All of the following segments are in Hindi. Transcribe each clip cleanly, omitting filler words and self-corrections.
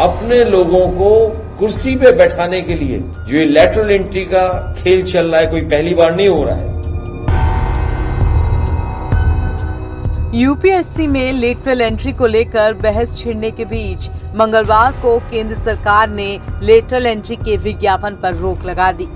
अपने लोगों को कुर्सी पे बैठाने के लिए जो ये लैटरल एंट्री का खेल चल रहा है, कोई पहली बार नहीं हो रहा है। यूपीएससी में लेटरल एंट्री को लेकर बहस छिड़ने के बीच मंगलवार को केंद्र सरकार ने लेटरल एंट्री के विज्ञापन पर रोक लगा दी।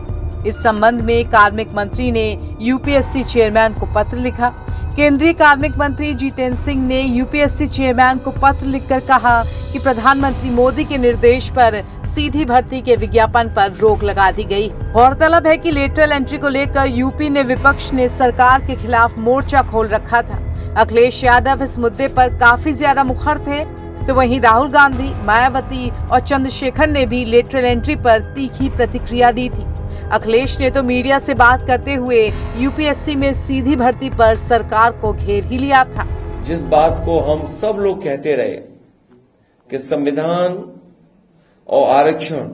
इस संबंध में कार्मिक मंत्री ने यूपीएससी चेयरमैन को पत्र लिखा। केंद्रीय कार्मिक मंत्री जितेंद्र सिंह ने यूपीएससी चेयरमैन को पत्र लिखकर कहा कि प्रधानमंत्री मोदी के निर्देश पर सीधी भर्ती के विज्ञापन पर रोक लगा दी गई। गौरतलब है कि लेटरल एंट्री को लेकर यूपी ने विपक्ष ने सरकार के खिलाफ मोर्चा खोल रखा था। अखिलेश यादव इस मुद्दे पर काफी ज्यादा मुखर थे, तो वहीं राहुल गांधी, मायावती और चंद्रशेखर ने भी लेटरल एंट्री पर तीखी प्रतिक्रिया दी थी। अखिलेश ने तो मीडिया से बात करते हुए यूपीएससी में सीधी भर्ती पर सरकार को घेर ही लिया था। जिस बात को हम सब लोग कहते रहे कि संविधान और आरक्षण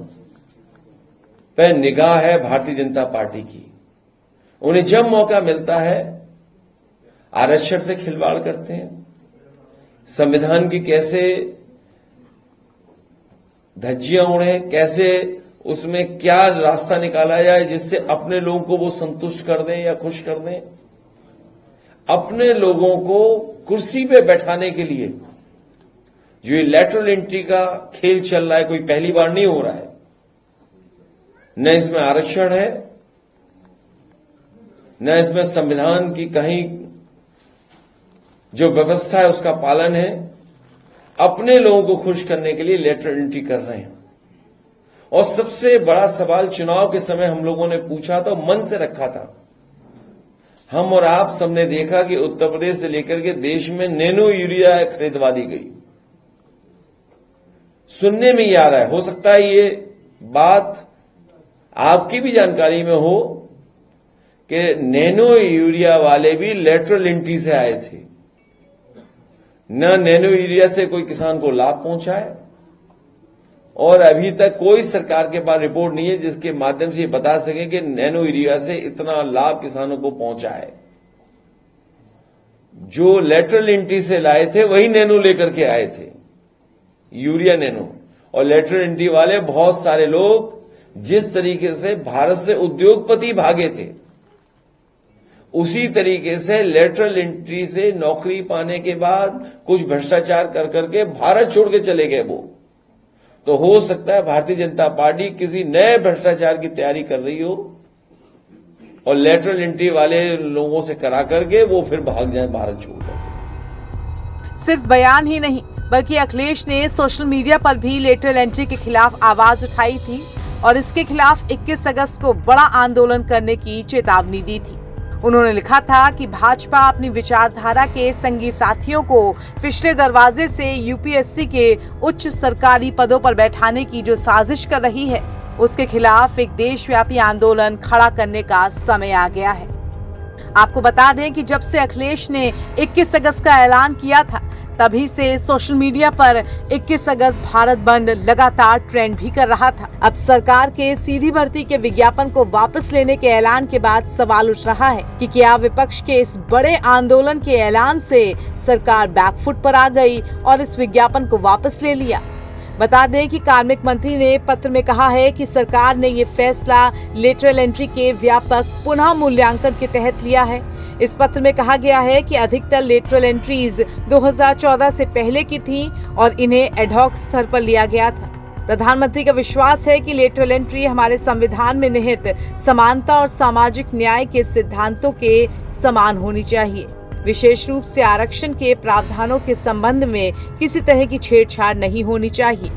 पर निगाह है भारतीय जनता पार्टी की, उन्हें जब मौका मिलता है आरक्षण से खिलवाड़ करते हैं। संविधान की कैसे धज्जियां उड़े, कैसे उसमें क्या रास्ता निकाला जाए जिससे अपने लोगों को वो संतुष्ट कर दें या खुश कर दें। अपने लोगों को कुर्सी पे बैठाने के लिए जो ये लैटरल एंट्री का खेल चल रहा है, कोई पहली बार नहीं हो रहा है। न इसमें आरक्षण है, न इसमें संविधान की कहीं जो व्यवस्था है उसका पालन है। अपने लोगों को खुश करने के लिए लेटरल एंट्री कर रहे हैं। और सबसे बड़ा सवाल चुनाव के समय हम लोगों ने पूछा था, मन से रखा था। हम और आप सबने देखा कि उत्तर प्रदेश से लेकर के देश में नैनो यूरिया खरीदवा दी गई। सुनने में ही आ रहा है, हो सकता है ये बात आपकी भी जानकारी में हो कि नैनो यूरिया वाले भी लेटरल एंट्री से आए थे। न नैनो यूरिया से कोई किसान को लाभ पहुंचा है और अभी तक कोई सरकार के पास रिपोर्ट नहीं है जिसके माध्यम से ये बता सके कि नैनो यूरिया से इतना लाभ किसानों को पहुंचा है। जो लेटरल एंट्री से लाए थे वही नैनो लेकर के आए थे, यूरिया नैनो। और लेटरल एंट्री वाले बहुत सारे लोग जिस तरीके से भारत से उद्योगपति भागे थे, उसी तरीके से लेटरल एंट्री से नौकरी पाने के बाद कुछ भ्रष्टाचार कर करके भारत छोड़ के चले गए वो। तो हो सकता है भारतीय जनता पार्टी किसी नए भ्रष्टाचार की तैयारी कर रही हो और लेटरल एंट्री वाले लोगों से करा करके वो फिर भाग जाए भारत छोड़कर। सिर्फ बयान ही नहीं बल्कि अखिलेश ने सोशल मीडिया पर भी लेटरल एंट्री के खिलाफ आवाज उठाई थी और इसके खिलाफ 21 अगस्त को बड़ा आंदोलन करने की चेतावनी दी थी। उन्होंने लिखा था कि भाजपा अपनी विचारधारा के संगी साथियों को पिछले दरवाजे से यूपीएससी के उच्च सरकारी पदों पर बैठाने की जो साजिश कर रही है, उसके खिलाफ एक देशव्यापी आंदोलन खड़ा करने का समय आ गया है। आपको बता दें कि जब से अखिलेश ने 21 अगस्त का ऐलान किया था, तभी से सोशल मीडिया पर 21 अगस्त भारत बंद लगातार ट्रेंड भी कर रहा था। अब सरकार के सीधी भर्ती के विज्ञापन को वापस लेने के ऐलान के बाद सवाल उठ रहा है कि क्या विपक्ष के इस बड़े आंदोलन के ऐलान से सरकार बैकफुट पर आ गई और इस विज्ञापन को वापस ले लिया। बता दें कि कार्मिक मंत्री ने पत्र में कहा है कि सरकार ने ये फैसला लेटरल एंट्री के व्यापक पुनः मूल्यांकन के तहत लिया है। इस पत्र में कहा गया है कि अधिकतर लेटरल एंट्रीज 2014 से पहले की थीं और इन्हें एडहॉक स्तर पर लिया गया था। प्रधानमंत्री का विश्वास है कि लेटरल एंट्री हमारे संविधान में निहित समानता और सामाजिक न्याय के सिद्धांतों के समान होनी चाहिए। विशेष रूप से आरक्षण के प्रावधानों के संबंध में किसी तरह की छेड़छाड़ नहीं होनी चाहिए।